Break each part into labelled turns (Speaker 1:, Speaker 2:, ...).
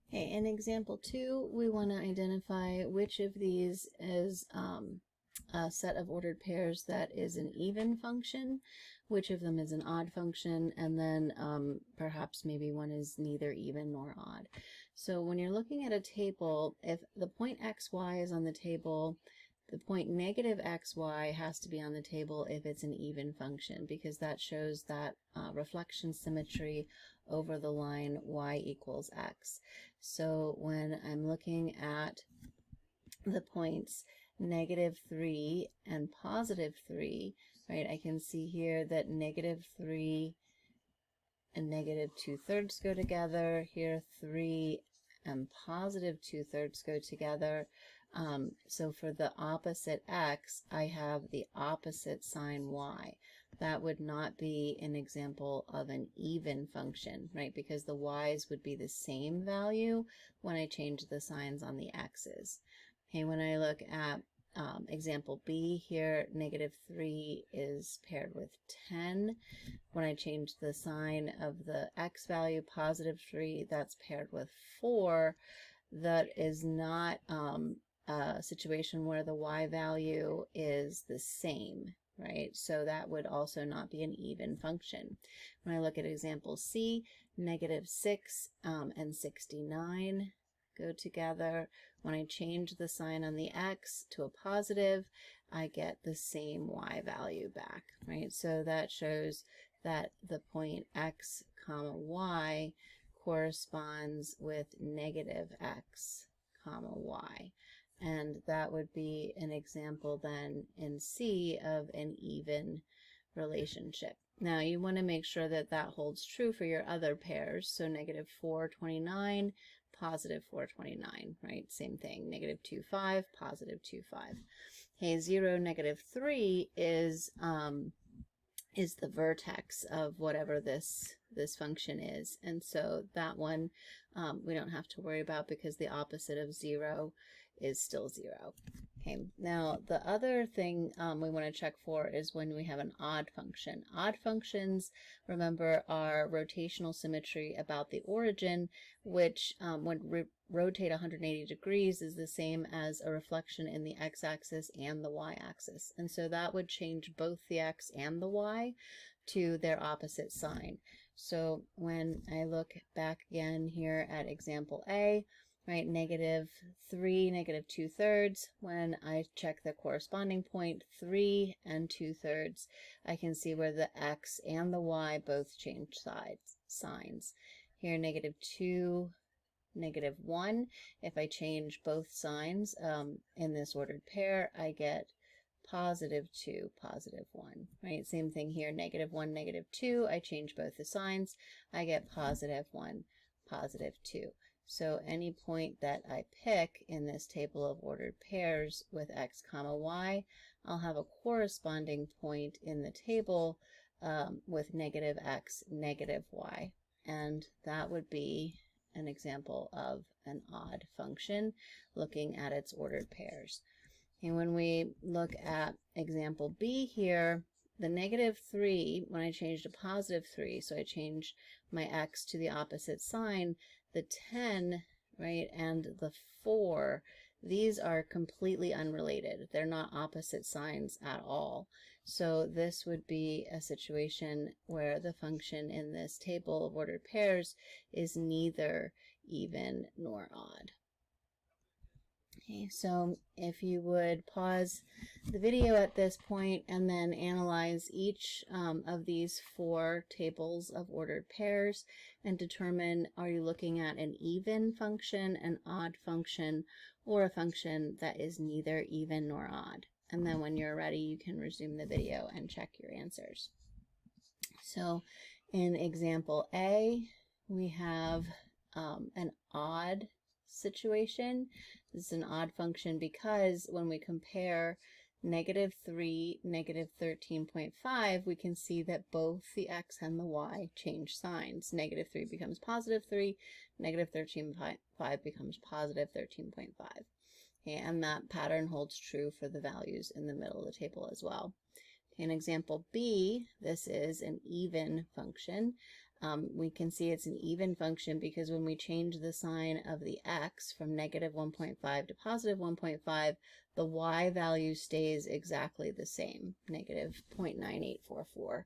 Speaker 1: Okay, in example 2, we want to identify which of these is a set of ordered pairs that is an even function, which of them is an odd function, and then perhaps maybe one is neither even nor odd. So when you're looking at a table, if the point xy is on the table, the point negative xy has to be on the table if it's an even function, because that shows that reflection symmetry over the line y equals x. So when I'm looking at the points -3 and +3, right, I can see here that -3 and -2/3 go together. Here 3 and +2/3 go together. So for the opposite x, I have the opposite sign y. That would not be an example of an even function, right? Because the y's would be the same value when I change the signs on the x's. Okay, when I look at example B here, -3 is paired with 10. When I change the sign of the x value, +3, that's paired with 4. That is not a situation where the y value is the same, right? So that would also not be an even function. When I look at example C, -6 and 69 go together. When I change the sign on the x to a positive, I get the same y value back, right? So that shows that the point x comma y corresponds with -x comma y. And that would be an example then in C of an even relationship. Now you want to make sure that that holds true for your other pairs. So -4, 29, +4, 29, right? Same thing. -2, 5, +2, 5. Okay, 0, -3 is the vertex of whatever this function is. And so that one we don't have to worry about because the opposite of 0 is still 0. Okay, now the other thing we want to check for is when we have an odd function. Odd functions, remember, are rotational symmetry about the origin, which when rotate 180 degrees is the same as a reflection in the x-axis and the y-axis. And so that would change both the x and the y to their opposite sign. So when I look back again here at example A, right, -3, -2/3, when I check the corresponding point, 3 and 2/3, I can see where the x and the y both change signs. Here, -2, -1, if I change both signs in this ordered pair, I get +2, +1, right? Same thing here, -1, -2, I change both the signs, I get +1, +2. So any point that I pick in this table of ordered pairs with x comma y, I'll have a corresponding point in the table with -x, -y, and that would be an example of an odd function looking at its ordered pairs. And when we look at example B here, the -3, when I changed to +3, so I changed my x to the opposite sign, the 10, right, and the 4, these are completely unrelated. They're not opposite signs at all. So this would be a situation where the function in this table of ordered pairs is neither even nor odd. Okay, so if you would pause the video at this point and then analyze each of these 4 tables of ordered pairs and determine, are you looking at an even function, an odd function, or a function that is neither even nor odd. And then when you're ready, you can resume the video and check your answers. So in example A, we have an odd situation. This is an odd function because when we compare -3, -13.5, we can see that both the x and the y change signs. -3 becomes +3, -13.5 becomes +13.5. Okay, and that pattern holds true for the values in the middle of the table as well. In example B, this is an even function. We can see it's an even function because when we change the sign of the x from negative 1.5 to positive 1.5, the y value stays exactly the same, negative 0.9844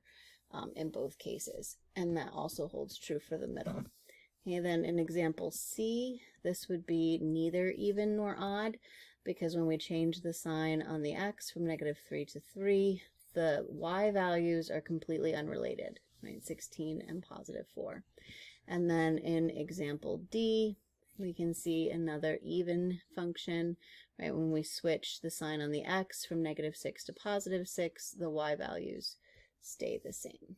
Speaker 1: in both cases. And that also holds true for the middle. Okay, then in example C, this would be neither even nor odd, because when we change the sign on the x from negative 3 to 3, the y values are completely unrelated, right? 16 and positive 4. And then in example D, we can see another even function, right? When we switch the sign on the x from negative 6 to positive 6, the y values stay the same.